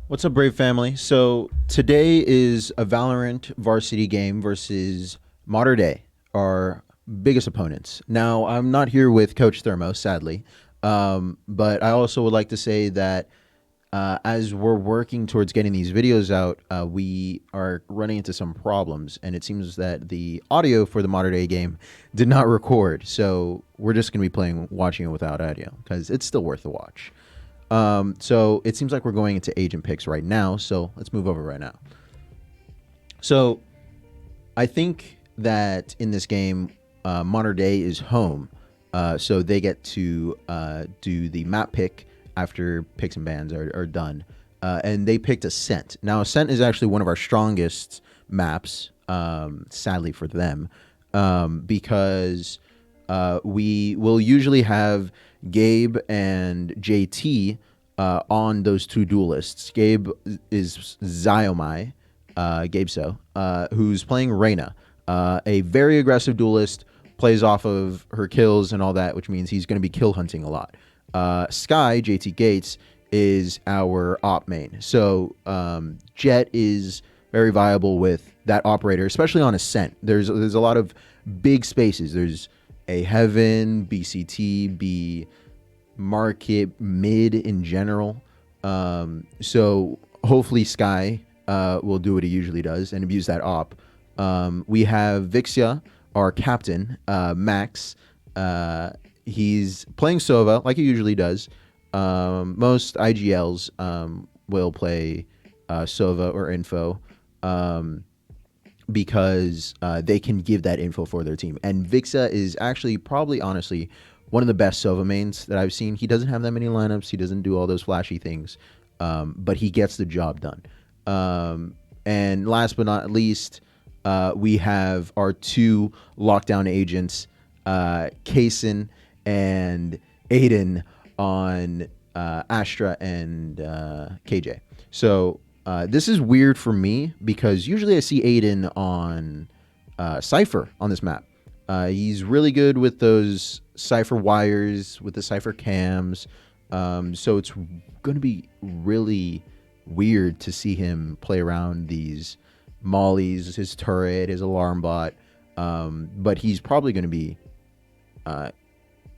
What's up, Brave family? So today is a Valorant Varsity game versus Modern Day, our biggest opponents. Now, I'm not here with Coach Thermo, sadly, but I also would like to say that as we're working towards getting these videos out, we are running into some problems, and it seems that the audio for the Modern Day game did not record. So we're just going to be watching it without audio because it's still worth the watch. So it seems like we're going into agent picks right now. So let's move over right now. So I think that in this game, Modern Day is home. So they get to do the map pick after picks and bans are done. And they picked Ascent. Now, Ascent is actually one of our strongest maps, sadly for them, because we will usually have Gabe and JT on those two duelists. Gabe is Xiaomai, who's playing Reyna, a very aggressive duelist, plays off of her kills and all that, which means he's going to be kill hunting a lot. Sky, JT Gates, is our op main. So Jet is very viable with that operator, especially on Ascent. There's a lot of big spaces. There's A Heaven, BCT, B Market, mid in general. So hopefully Sky will do what he usually does and abuse that op. We have Vixia, our captain, Max. He's playing Sova like he usually does. Most IGLs will play Sova or Info because they can give that info for their team. And Vixia is actually probably, honestly, one of the best Sova mains that I've seen. He doesn't have that many lineups. He doesn't do all those flashy things, but he gets the job done. And last but not least, we have our two lockdown agents, Kaysen and Aiden on Astra and KJ. So this is weird for me because usually I see Aiden on Cypher on this map. He's really good with those Cypher wires, with the Cypher cams. So it's going to be really weird to see him play around these mollies, his turret, his alarm bot. But he's probably going to be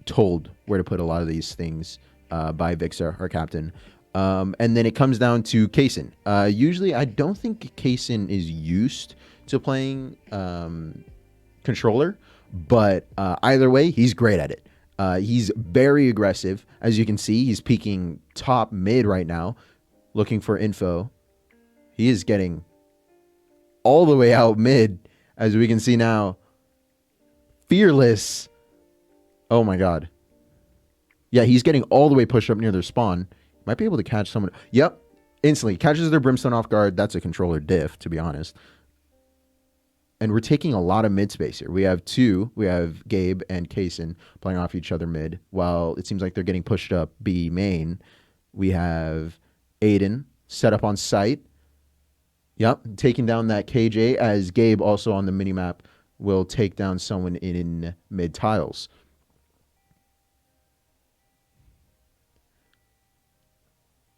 told where to put a lot of these things by Vixar, our captain. And then it comes down to Kaysen. Usually, I don't think Kaysen is used to playing controller, but either way, he's great at it. He's very aggressive. As you can see, he's peeking top mid right now, looking for info. He is getting all the way out mid, as we can see now. Fearless. Oh my god. Yeah, he's getting all the way pushed up near their spawn. Might be able to catch someone. Yep. Instantly. Catches their Brimstone off guard. That's a controller diff, to be honest. And we're taking a lot of mid space here. We have two. We have Gabe and Kaysen playing off each other mid, while it seems like they're getting pushed up B main. We have Aiden set up on site. Yep, taking down that KJ, as Gabe also on the minimap will take down someone in mid tiles.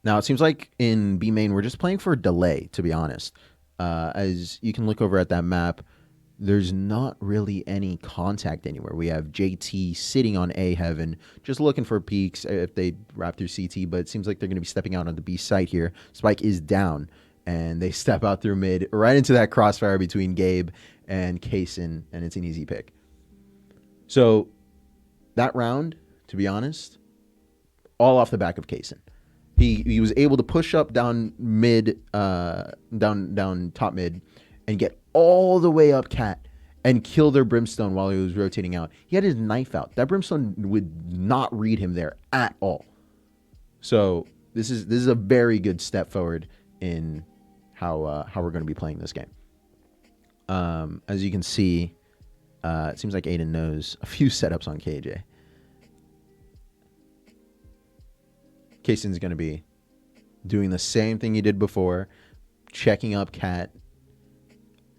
Now, it seems like in B main, we're just playing for delay, to be honest. As you can look over at that map, there's not really any contact anywhere. We have JT sitting on A Heaven, just looking for peaks if they wrap through CT, but it seems like they're going to be stepping out on the B site here. Spike is down, and they step out through mid, right into that crossfire between Gabe and Kaysen, and it's an easy pick. So that round, to be honest, all off the back of Kaysen. He was able to push up down mid, down top mid, and get all the way up cat and kill their Brimstone while he was rotating out. He had his knife out. That Brimstone would not read him there at all. So this is a very good step forward in how we're going to be playing this game. As you can see, it seems like Aiden knows a few setups on KJ. Kaysen's going to be doing the same thing he did before, checking up cat,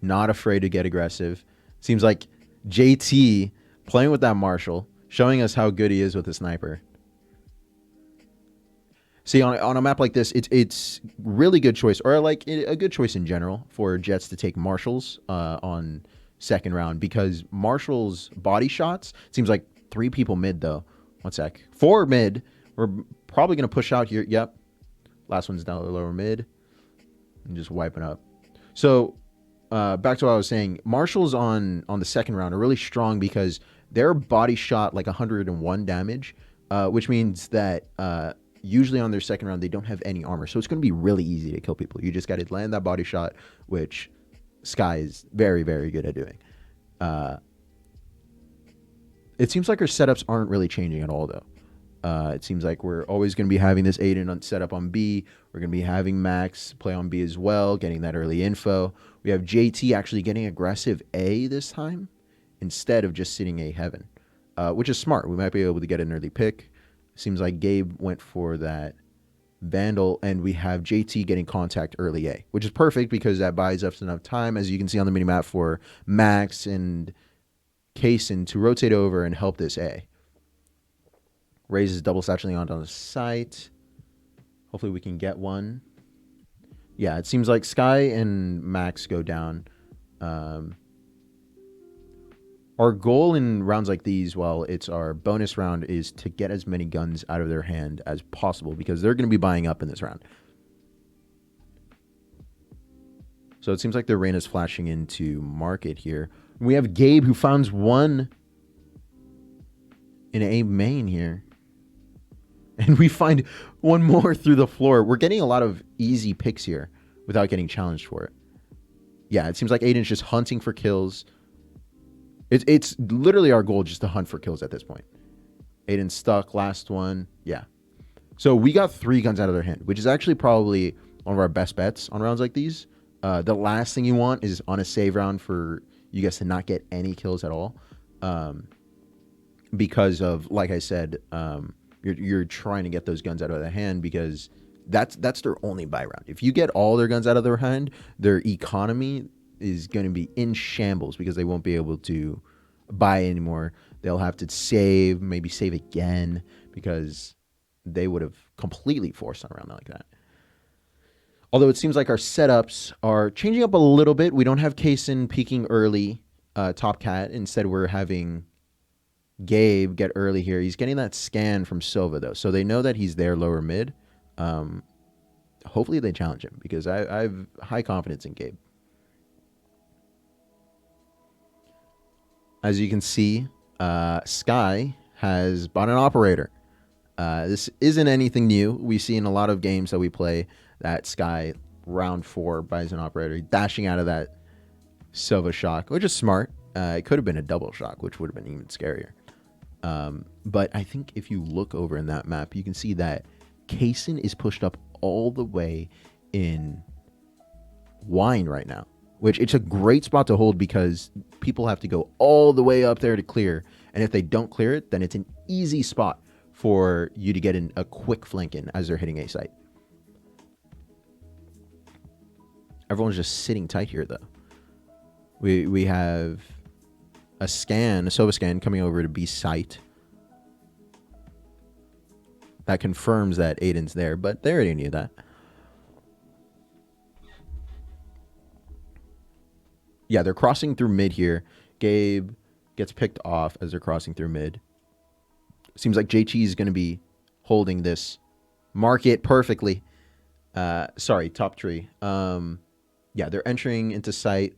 not afraid to get aggressive. Seems like JT playing with that Marshall, showing us how good he is with the sniper. See, on a map like this, it's really good choice, or like a good choice in general for Jets to take Marshals on second round, because Marshals body shots seems like three people mid though. One sec, four mid. We're probably gonna push out here. Yep, last one's down lower mid and just wiping up. So back to what I was saying, Marshals on the second round are really strong because their body shot like 101 damage, which means that usually on their second round they don't have any armor, so it's going to be really easy to kill people. You just got to land that body shot, which Sky is very, very good at doing. It seems like our setups aren't really changing at all, though. It seems like we're always going to be having this Aiden on set up on B. We're going to be having Max play on B as well, getting that early info. We have JT actually getting aggressive A this time instead of just sitting A heaven, which is smart. We might be able to get an early pick. Seems like Gabe went for that Vandal, and we have JT getting contact early A, which is perfect because that buys us enough time, as you can see on the minimap, for Max and Kaysen to rotate over and help this A. Raises double satchel on the site. Hopefully we can get one. Yeah, it seems like Sky and Max go down. Our goal in rounds like these, while it's our bonus round, is to get as many guns out of their hand as possible because they're going to be buying up in this round. So it seems like the rain is flashing into market here. We have Gabe who finds one in A main here. And we find one more through the floor. We're getting a lot of easy picks here without getting challenged for it. Yeah, it seems like Aiden's just hunting for kills. It's literally our goal just to hunt for kills at this point. Aiden stuck, last one. Yeah. So we got 3 guns out of their hand, which is actually probably one of our best bets on rounds like these. The last thing you want is on a save round for you guys to not get any kills at all. Because of, like I said, you're trying to get those guns out of their hand because that's their only buy round. If you get all their guns out of their hand, their economy is going to be in shambles because they won't be able to buy anymore. They'll have to save, maybe save again, because they would have completely forced on a round like that. Although it seems like our setups are changing up a little bit. We don't have Kaysen peeking early, top cat. Instead, we're having Gabe get early here. He's getting that scan from Silva, though, so they know that he's there lower mid. Hopefully they challenge him because I have high confidence in Gabe. As you can see, Sky has bought an operator. This isn't anything new. We see in a lot of games that we play that Sky round 4 buys an operator, dashing out of that Silva shock, which is smart. It could have been a double shock, which would have been even scarier. But I think if you look over in that map, you can see that Kaysen is pushed up all the way in wine right now, which it's a great spot to hold because people have to go all the way up there to clear. And if they don't clear it, then it's an easy spot for you to get in a quick flank in as they're hitting A site. Everyone's just sitting tight here, though. We have a Sova scan coming over to B site. That confirms that Aiden's there, but they already knew that. Yeah, they're crossing through mid here. Gabe gets picked off as they're crossing through mid. Seems like JT is going to be holding this market perfectly. Sorry, top tree. Yeah, they're entering into site.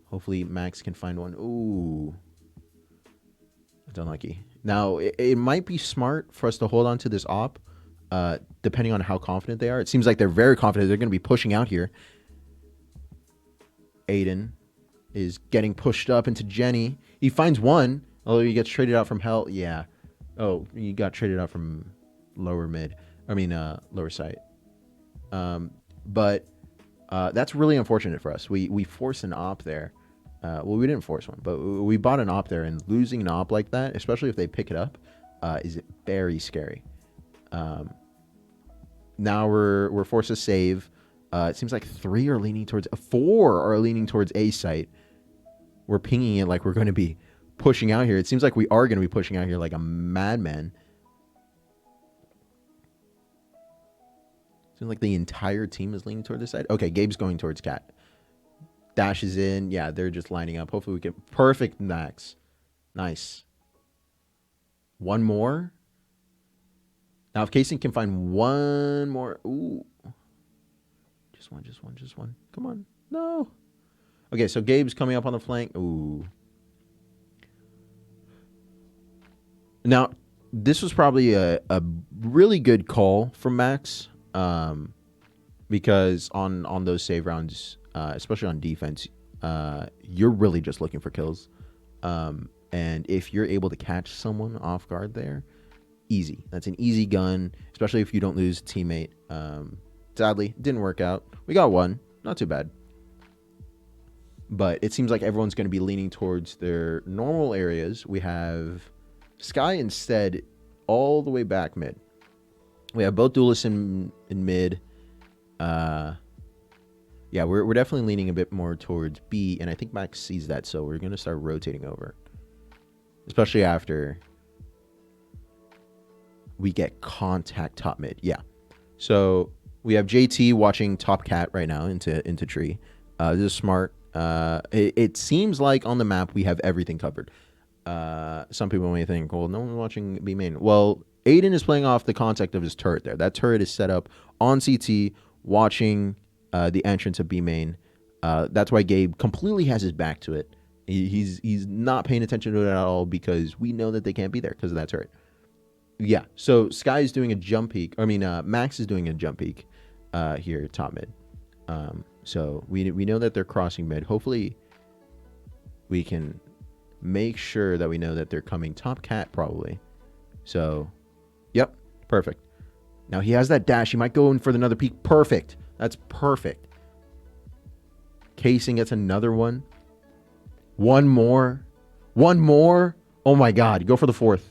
Hopefully Max can find one. Ooh. That's unlucky. Now, it might be smart for us to hold on to this op, depending on how confident they are. It seems like they're very confident. They're going to be pushing out here. Aiden is getting pushed up into Jenny. He finds one, although he gets traded out from hell. Yeah. Oh, he got traded out from lower mid. I mean, lower site. But that's really unfortunate for us. We forced an op there. Well, we didn't force one, but we bought an op there, and losing an op like that, especially if they pick it up, is very scary. Now we're forced to save. It seems like 4 are leaning towards A site. We're pinging it like we're going to be pushing out here. It seems like we are going to be pushing out here like a madman. Seems like the entire team is leaning toward this side. Okay, Gabe's going towards Cat. Dashes in. Yeah, they're just lining up. Hopefully we get perfect Max. Nice. One more. Now, if Casey can find one more. Ooh. Just one. Come on. No. Okay, so Gabe's coming up on the flank. Ooh. Now, this was probably a really good call from Max, because on those save rounds, especially on defense, you're really just looking for kills. And if you're able to catch someone off guard there, easy. That's an easy gun, especially if you don't lose a teammate. Sadly, didn't work out. We got one. Not too bad. But it seems like everyone's going to be leaning towards their normal areas. We have Sky instead all the way back mid. We have both duelists in mid. Yeah, we're definitely leaning a bit more towards B, and I think Max sees that, so we're going to start rotating over. Especially after we get contact top mid. Yeah. So we have JT watching top cat right now into tree. This is smart. It seems like on the map we have everything covered. Some people may think, well, no one's watching B main. Well, Aiden is playing off the contact of his turret there. That turret is set up on CT, watching the entrance of B main. That's why Gabe completely has his back to it. He's not paying attention to it at all because we know that they can't be there because of that turret. Yeah, so Sky is doing a jump peek. I mean, Max is doing a jump peek here, top mid. So we know that they're crossing mid. Hopefully, we can make sure that we know that they're coming top cat probably. So, yep, perfect. Now he has that dash. He might go in for another peek. Perfect. That's perfect. Casing gets another one. One more. Oh my God, go for the fourth.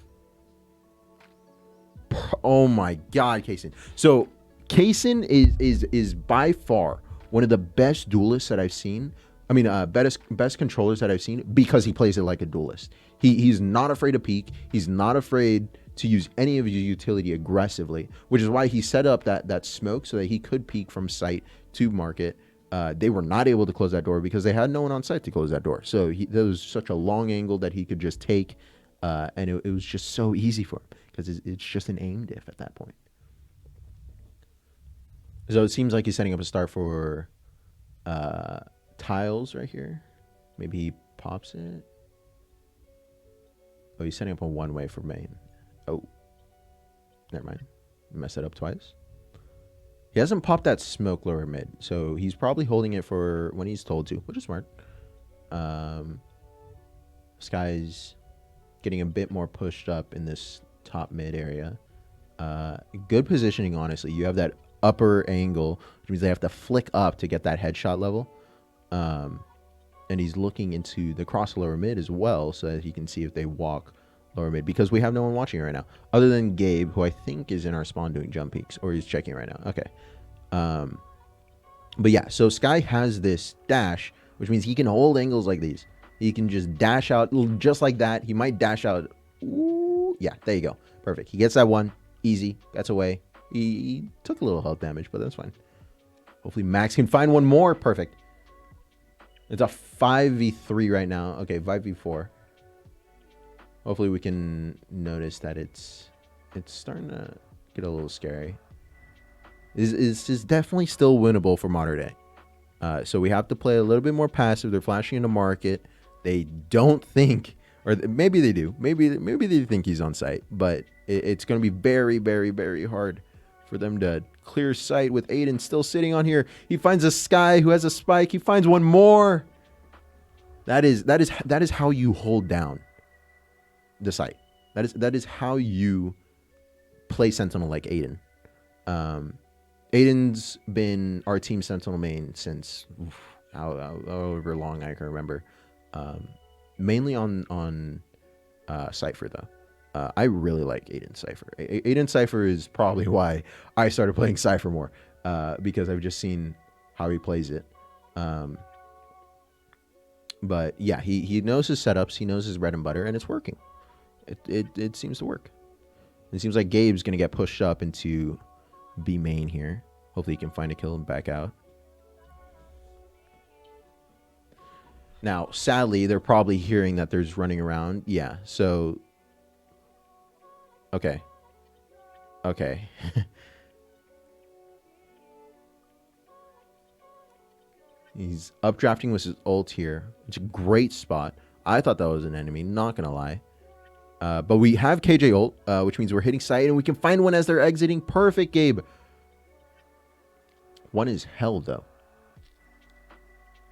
Oh my God, Kaysen. So Kaysen is by far one of the best duelists that I've seen. I mean, best controllers that I've seen because he plays it like a duelist. He's not afraid to peek. He's not afraid to use any of his utility aggressively, which is why he set up that smoke so that he could peek from sight to market. They were not able to close that door because they had no one on site to close that door. So there was such a long angle that he could just take, and it was just so easy for him because it's just an aim diff at that point. So it seems like he's setting up a start for tiles right here. Maybe he pops it. Oh, he's setting up a one-way for main. Oh, never mind. Messed it up twice. He hasn't popped that smoke lower mid, so he's probably holding it for when he's told to, which is smart. Sky's getting a bit more pushed up in this top mid area. Good positioning, honestly. You have that upper angle, which means they have to flick up to get that headshot level. And he's looking into the cross lower mid as well so that he can see if they walk lower mid, because we have no one watching right now other than Gabe, who I think is in our spawn doing jump peeks, or he's checking right now. Okay. But yeah, so Sky has this dash, which means he can hold angles like these. He can just dash out just like that. He might dash out. Ooh, yeah, there you go. Perfect. He gets that one. Easy. Gets away. He took a little health damage, but that's fine. Hopefully Max can find one more. Perfect. It's a 5v3 right now. Okay, 5v4. Hopefully we can notice that it's starting to get a little scary. This is definitely still winnable for Modern Day. So we have to play a little bit more passive. They're flashing into market. They don't think, or maybe they do. Maybe they think he's on site, but it's going to be very, very, very hard for them to clear sight with Aiden still sitting on here. He finds a Sky who has a spike. He finds one more. That is how you hold down the site. That is how you play Sentinel like Aiden. Aiden's been our team Sentinel main since however long I can remember. Mainly on Cypher though. I really like Aiden Cypher. Aiden Cypher is probably why I started playing Cypher more, because I've just seen how he plays it. But yeah, he knows his setups, he knows his bread and butter, and it's working. It seems to work. It seems like Gabe's gonna get pushed up into B main here. Hopefully he can find a kill and back out. Now, sadly, they're probably hearing that there's running around. Yeah, so... Okay. Okay. He's updrafting with his ult here. It's a great spot. I thought that was an enemy, not going to lie. But we have KJ ult, which means we're hitting sight, and we can find one as they're exiting. Perfect, Gabe. One is hell, though.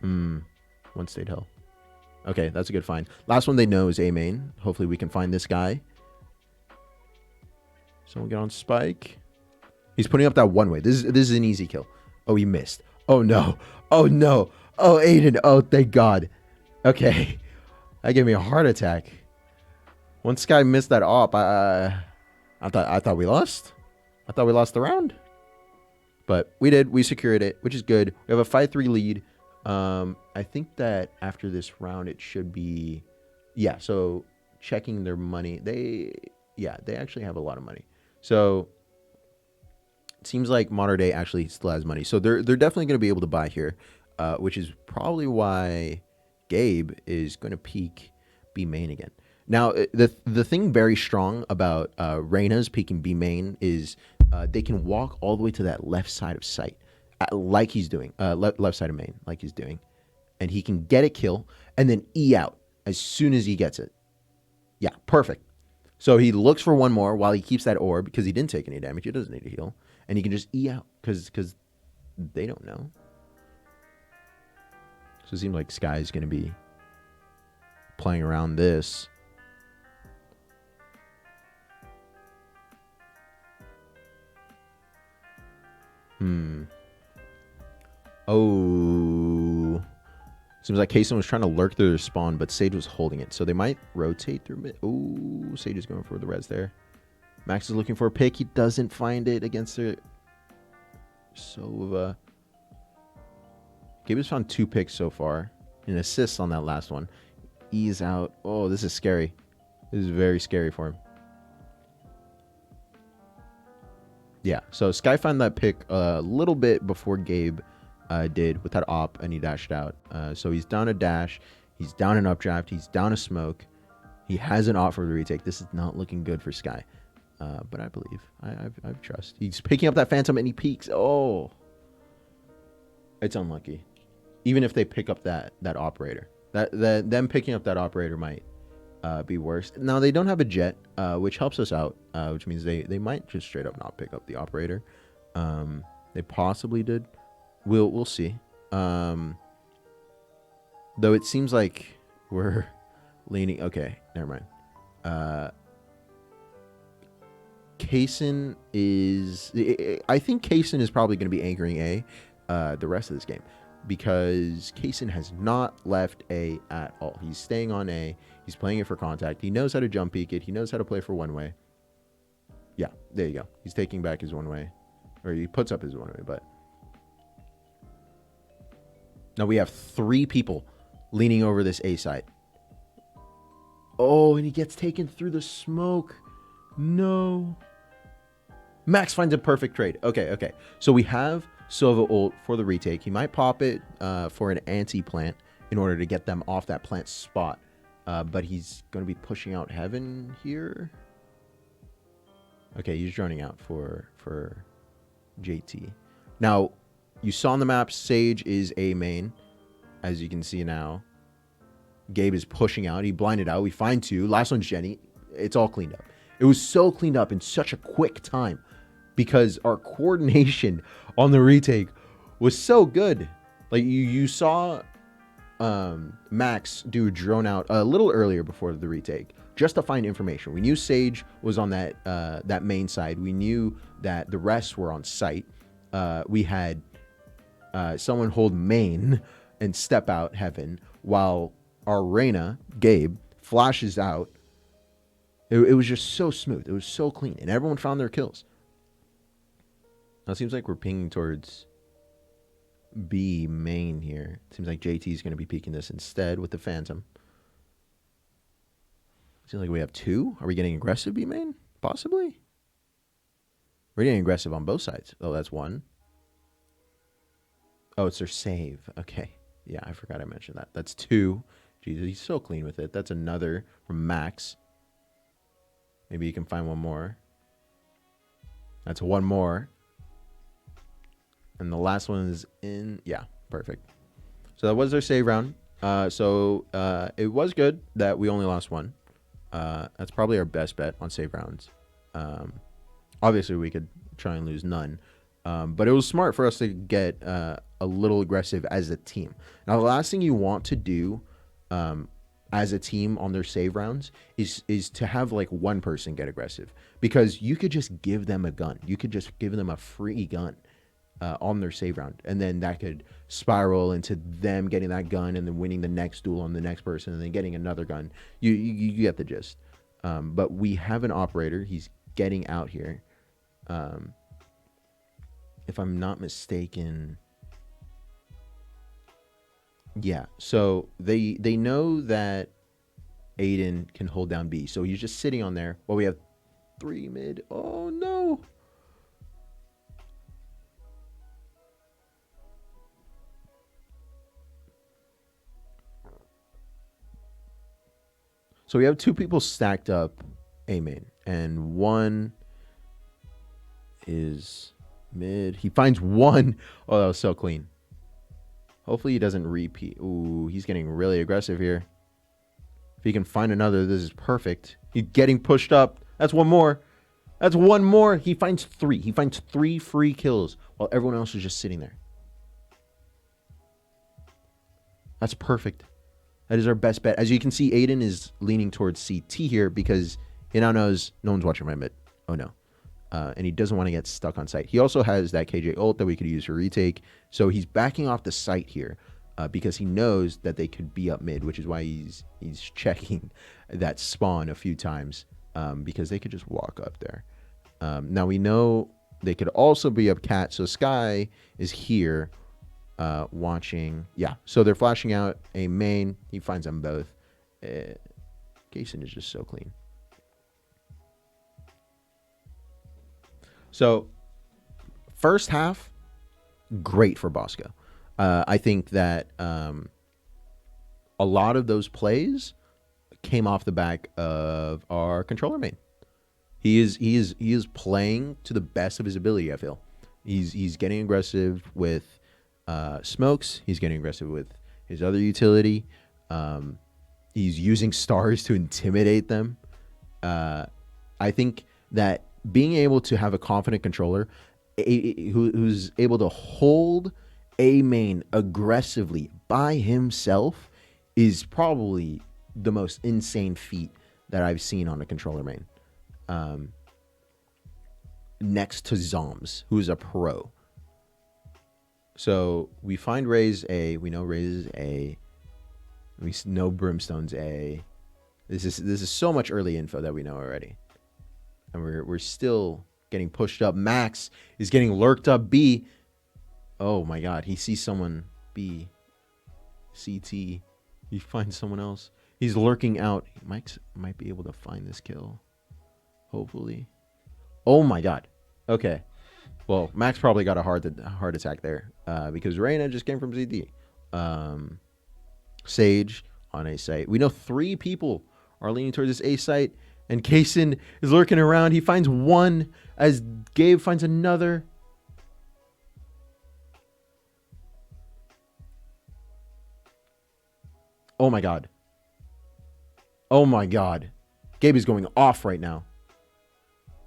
One stayed hell. Okay, that's a good find. Last one they know is A main. Hopefully we can find this guy. Someone get on Spike. He's putting up that one way. This is an easy kill. Oh, he missed. Oh, no. Oh, no. Oh, Aiden. Oh, thank God. Okay. That gave me a heart attack. Once Sky missed that op, I thought we lost. I thought we lost the round. But we did. We secured it, which is good. We have a 5-3 lead. I think that after this round, it should be... Yeah, so checking their money. They actually have a lot of money. So it seems like Modern Day actually still has money. So they're definitely going to be able to buy here, which is probably why Gabe is going to peak B main again. Now, the thing very strong about Reyna's peaking B main is they can walk all the way to that left side of sight, like he's doing, left side of main, like he's doing. And he can get a kill and then E out as soon as he gets it. Yeah, perfect. So he looks for one more while he keeps that orb because he didn't take any damage. He doesn't need to heal. And he can just E out because they don't know. So it seems like Sky's going to be playing around this. Oh. Seems like Kaysen was trying to lurk through their spawn, but Sage was holding it. So they might rotate through it. Oh, Sage is going for the res there. Max is looking for a pick. He doesn't find it against their Sova. Gabe has found 2 picks so far. An assist on that last one. Ease out. Oh, this is scary. This is very scary for him. Yeah, so Sky found that pick a little bit before Gabe did with that op, and he dashed out. So he's down a dash. He's down an updraft. He's down a smoke. He has an op for the retake. This is not looking good for Sky. But I believe. I trust. He's picking up that Phantom, and he peeks. Oh. It's unlucky. Even if they pick up that operator. Them picking up that operator might be worse. Now, they don't have a jet, which helps us out, which means they might just straight up not pick up the operator. They possibly did. We'll see. Though it seems like we're leaning... Okay, never mind. Kaysen is... I think Kaysen is probably going to be anchoring A the rest of this game. Because Kaysen has not left A at all. He's staying on A. He's playing it for contact. He knows how to jump peek it. He knows how to play for one way. Yeah, there you go. He's taking back his one way. Or he puts up his one way, but... Now we have 3 people leaning over this A site. Oh, and he gets taken through the smoke. No. Max finds a perfect trade. Okay. So we have Sova ult for the retake. He might pop it for an anti-plant in order to get them off that plant spot. But he's going to be pushing out Heaven here. Okay, he's droning out for JT. Now, you saw on the map, Sage is A main, as you can see now. Gabe is pushing out. He blinded out. We find 2. Last one's Jenny. It's all cleaned up. It was so cleaned up in such a quick time because our coordination on the retake was so good. Like, you saw Max do a drone out a little earlier before the retake just to find information. We knew Sage was on that main side. We knew that the rest were on site. We had someone hold main and step out Heaven while our Reyna, Gabe, flashes out. It was just so smooth. It was so clean. And everyone found their kills. Now it seems like we're pinging towards B main here. It seems like JT is going to be peeking this instead with the Phantom. Seems like we have 2. Are we getting aggressive B main? Possibly. We're getting aggressive on both sides. Oh, that's 1. Oh, it's their save. Okay. Yeah, I forgot I mentioned that. That's 2. Jesus, he's so clean with it. That's another from Max. Maybe you can find one more. That's one more. And the last one is in. Yeah, perfect. So that was their save round. It was good that we only lost one. That's probably our best bet on save rounds. Obviously, we could try and lose none. But it was smart for us to get a little aggressive as a team. Now, the last thing you want to do as a team on their save rounds is to have like one person get aggressive, because you could just give them a gun. You could just give them a free gun on their save round, and then that could spiral into them getting that gun and then winning the next duel on the next person and then getting another gun. You get the gist. But we have an operator. He's getting out here. If I'm not mistaken, yeah. So they know that Aiden can hold down B. So he's just sitting on there while we have 3 mid. Oh no. So we have 2 people stacked up A main, and one is mid. He finds one. Oh, that was so clean. Hopefully he doesn't repeat. Ooh, he's getting really aggressive here. If he can find another, this is perfect. He's getting pushed up. That's one more. That's one more. He finds 3. He finds 3 free kills while everyone else is just sitting there. That's perfect. That is our best bet. As you can see, Aiden is leaning towards CT here because he now knows no one's watching my mid. Oh, no. And he doesn't want to get stuck on site. He also has that KJ ult that we could use for retake. So he's backing off the site here because he knows that they could be up mid, which is why he's checking that spawn a few times because they could just walk up there. Now we know they could also be up cat. So Sky is here watching. Yeah, so they're flashing out a main. He finds them both. Kason is just so clean. So first half, great for Bosco. I think that a lot of those plays came off the back of our controller main. He is playing to the best of his ability. I feel he's getting aggressive with smokes. He's getting aggressive with his other utility. He's using stars to intimidate them. I think that being able to have a confident controller who's able to hold a main aggressively by himself is probably the most insane feat that I've seen on a controller main. Next to Zoms, who's a pro. So we find Ray's A. We know Ray's A. We know Brimstone's A. This is so much early info that we know already, and we're still getting pushed up. Max is getting lurked up B. Oh my God, he sees someone B. CT. He finds someone else. He's lurking out. Mike might be able to find this kill. Hopefully. Oh my God. Okay. Well, Max probably got a heart attack there because Reyna just came from ZD. Sage on A site. We know 3 people are leaning towards this A site, and Kason is lurking around. He finds one as Gabe finds another. Oh my God. Oh my God. Gabe is going off right now.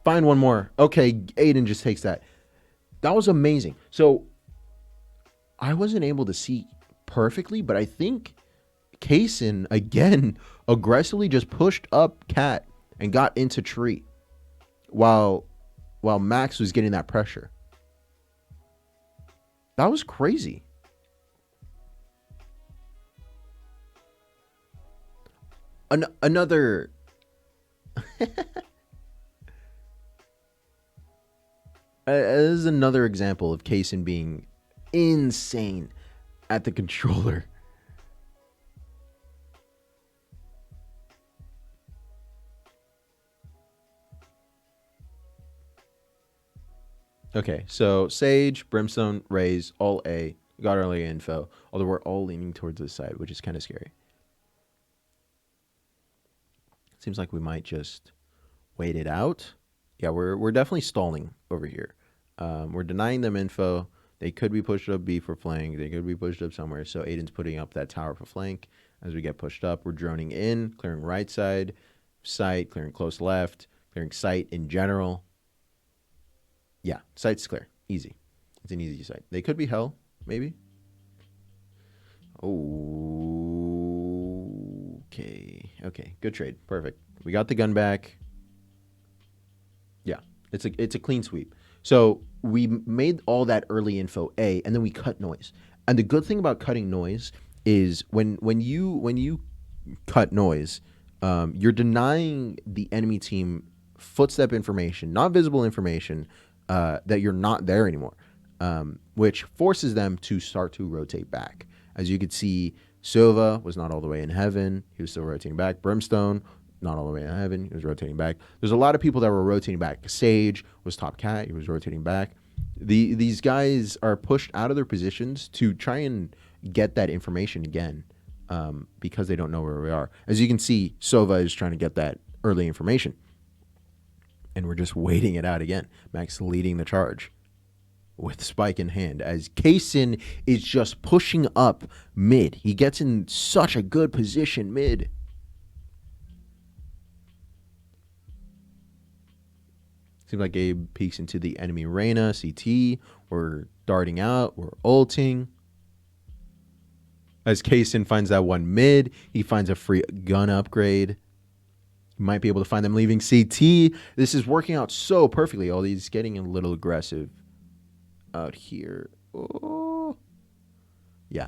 Find one more. Okay, Aiden just takes that. That was amazing. So I wasn't able to see perfectly, but I think Kason again aggressively just pushed up cat and got into tree while Max was getting that pressure. That was crazy. Another this is another example of Kason being insane at the controller. Okay, so Sage, Brimstone, Raze, all A. got early info. Although we're all leaning towards this side, which is kind of scary. Seems like we might just wait it out. Yeah, we're definitely stalling over here. We're denying them info. They could be pushed up B for flank. They could be pushed up somewhere. So Aiden's putting up that tower for flank. As we get pushed up, we're droning in, clearing right side, sight, clearing close left, clearing sight in general. Yeah, sight's clear. Easy. It's an easy sight. They could be hell, maybe. Oh, okay. Okay, good trade. Perfect. We got the gun back. Yeah, it's a clean sweep. So we made all that early info A, and then we cut noise. And the good thing about cutting noise is when you cut noise, you're denying the enemy team footstep information, not visible information, that you're not there anymore, which forces them to start to rotate back. As you could see, Silva was not all the way in heaven. He was still rotating back. Brimstone, not all the way in heaven. He was rotating back. There's a lot of people that were rotating back. Sage was top cat. He was rotating back. These guys are pushed out of their positions to try and get that information again, because they don't know where we are. As you can see, Sova is trying to get that early information. And we're just waiting it out again. Max leading the charge with spike in hand as Kaysen is just pushing up mid. He gets in such a good position mid. Seems like Gabe peeks into the enemy Reyna, CT. We're darting out. We're ulting. As Kaysen finds that one mid, he finds a free gun upgrade. You might be able to find them leaving CT. This is working out so perfectly. All these getting a little aggressive out here. Oh, yeah.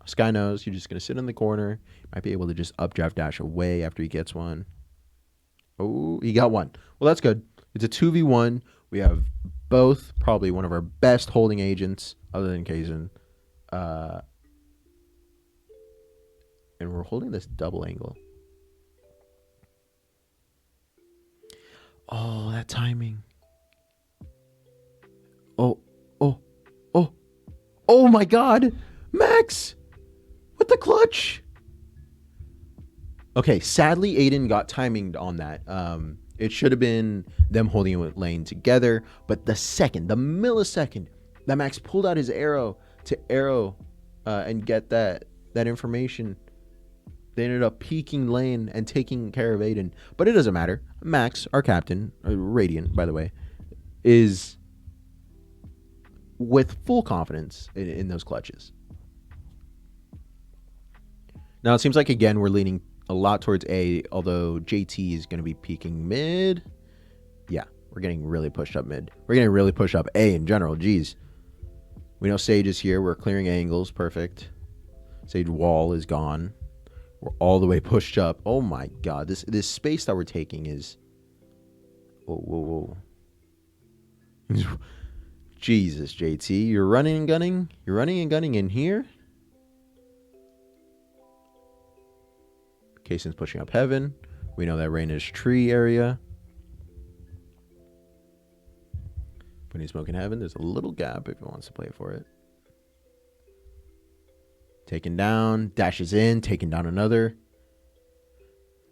Sky knows you're just going to sit in the corner. Might be able to just updraft dash away after he gets one. Oh, he got one. Well, that's good. It's a 2v1. We have both probably one of our best holding agents other than Kaysen. And we're holding this double angle. Oh, that timing. Oh, oh, oh, oh my God. Max with the clutch. Okay, sadly, Aiden got timing on that. It should have been them holding it with lane together. But the millisecond that Max pulled out his arrow to arrow and get that information, they ended up peeking lane and taking care of Aiden. But it doesn't matter. Max, our captain, Radiant, by the way, is with full confidence in those clutches. Now, it seems like, again, we're leaning a lot towards A, although JT is going to be peeking mid. Yeah, we're getting really pushed up mid. We're getting really pushed up A in general. Jeez. We know Sage is here. We're clearing angles. Perfect. Sage wall is gone. We're all the way pushed up. Oh my God. This space that we're taking is... Whoa. Jesus, JT. You're running and gunning? You're running and gunning in here? Kaysen's pushing up heaven. We know that Reyna's tree area. Putting smoke in heaven. There's a little gap if he wants to play for it. Taken down. Dashes in. Taken down another.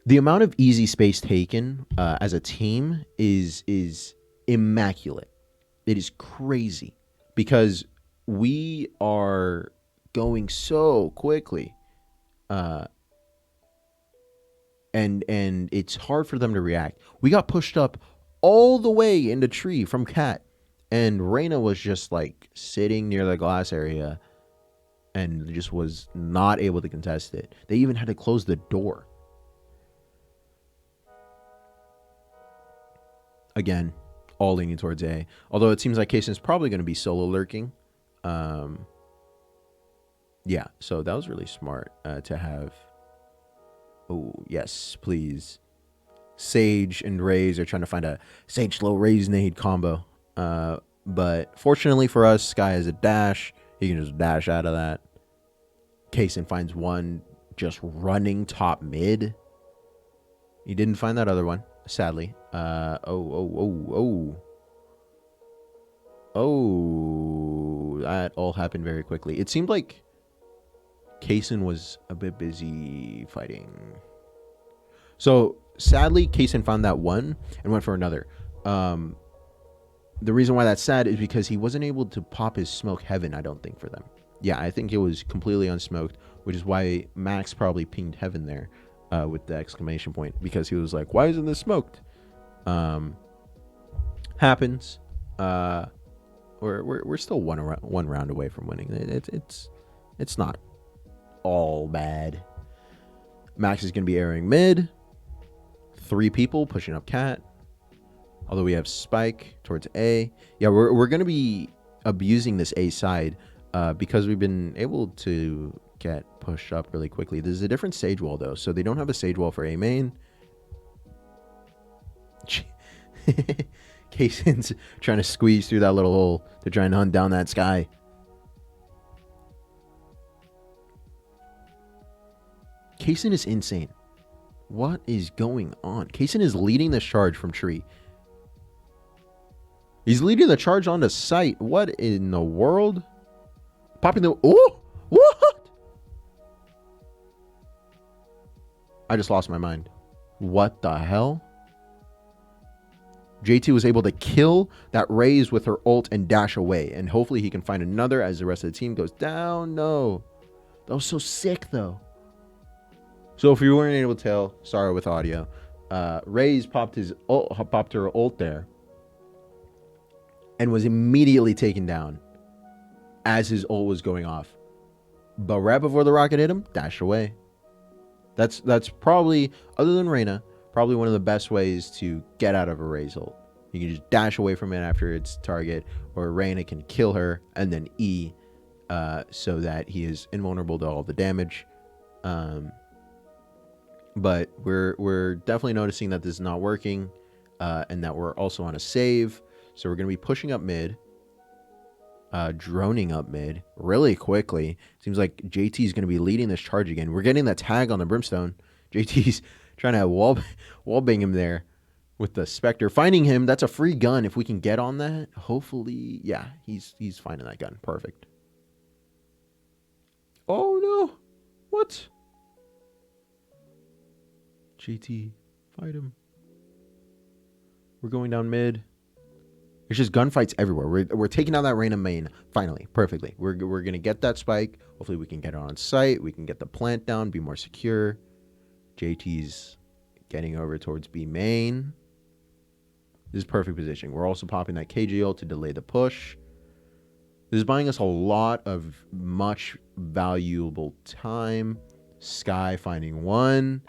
The amount of easy space taken as a team is immaculate. It is crazy. Because we are going so quickly. And it's hard for them to react. We got pushed up all the way into tree from Cat. And Reyna was just like sitting near the glass area and just was not able to contest it. They even had to close the door. Again, all leaning towards A. Although it seems like Kaysen's probably going to be solo lurking. Yeah, so that was really smart to have. Oh, yes, please. Sage and Raze are trying to find a Sage slow Raze nade combo. But fortunately for us, Sky has a dash. He can just dash out of that. Kaysen finds one just running top mid. He didn't find that other one, sadly. Oh, that all happened very quickly. It seemed like Kaysen was a bit busy fighting. So sadly, Kaysen found that one and went for another. The reason why that's sad is because he wasn't able to pop his smoke heaven, I don't think, for them. Yeah, I think it was completely unsmoked, which is why Max probably pinged heaven there with the exclamation point, because he was like, why isn't this smoked? Happens. We're still one round away from winning. It's not all bad. Max is going to be airing mid. 3 people pushing up cat. Although we have Spike towards A. Yeah, we're going to be abusing this A side because we've been able to get pushed up really quickly. There's a different sage wall, though. So they don't have a sage wall for A main. Kaysen's trying to squeeze through that little hole to try and hunt down that Sky. Kaysen is insane. What is going on? Kaysen is leading this charge from tree. He's leading the charge onto site. What in the world? Popping the... Oh! What? I just lost my mind. What the hell? JT was able to kill that Raze with her ult and dash away. And hopefully he can find another as the rest of the team goes down. No. That was so sick, though. So if you weren't able to tell, sorry with audio, Raze popped her ult there. And was immediately taken down as his ult was going off. But right before the rocket hit him, dashed away. That's probably, other than Reyna, probably one of the best ways to get out of a Raze ult. You can just dash away from it after its target, or Reyna can kill her and then E, so that he is invulnerable to all the damage. But we're definitely noticing that this is not working, and that we're also on a save. So we're going to be pushing up mid, droning up mid really quickly. Seems like JT is going to be leading this charge again. We're getting that tag on the Brimstone. JT's trying to wall bang him there with the Spectre. Finding him, that's a free gun if we can get on that. Hopefully, yeah, he's finding that gun. Perfect. Oh, no. What? JT, fight him. We're going down mid. It's just gunfights everywhere. We're taking out that Reyna main finally, perfectly. We're gonna get that spike. Hopefully we can get it on site. We can get the plant down, be more secure. JT's getting over towards B main. This is perfect position. We're also popping that KJ ult to delay the push. This is buying us a lot of much valuable time. Sky finding one.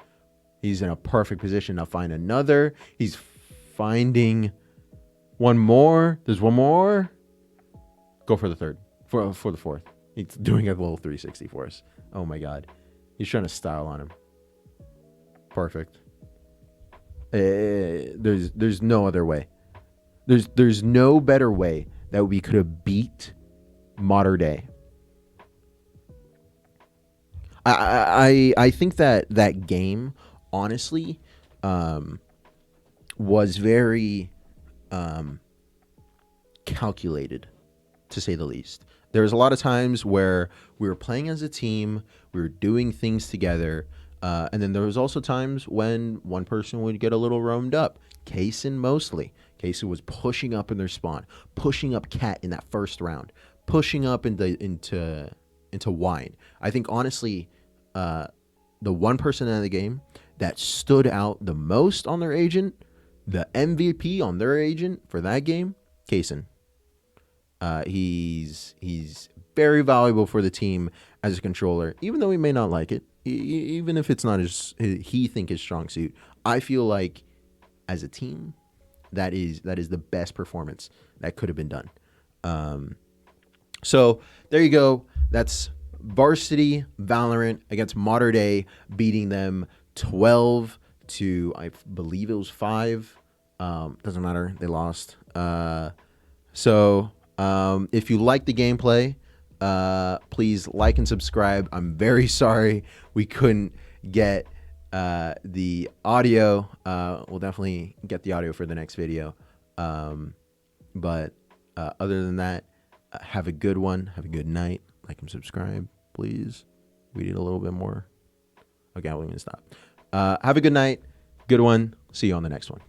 He's in a perfect position to find another. He's finding one more. There's one more. Go for the third. For the fourth. He's doing a little 360 for us. Oh my god. He's trying to style on him. Perfect. There's no other way. There's no better way that we could have beat Modern Day. I think that game, honestly, was very calculated, to say the least. There was a lot of times where we were playing as a team, we were doing things together, and then there was also times when one person would get a little roamed up. Kaysen mostly. Kaysen was pushing up in their spawn, pushing up Cat in that first round, pushing up into Wine. I think honestly, the one person in the game that stood out the most on their agent, the MVP on their agent for that game, Kaysen. He's very valuable for the team as a controller, even though he may not like it. Even if it's not he think his strong suit. I feel like as a team, that is the best performance that could have been done. So there you go. That's Varsity Valorant against Modern Day, beating them 12 to, I believe it was 5. Doesn't matter. They lost. So if you like the gameplay, please like and subscribe. I'm very sorry we couldn't get the audio. We'll definitely get the audio for the next video. But other than that, Have a good one. Have a good night. Like and subscribe, please. We need a little bit more. Okay, I'm going to stop. Have a good night. Good one. See you on the next one.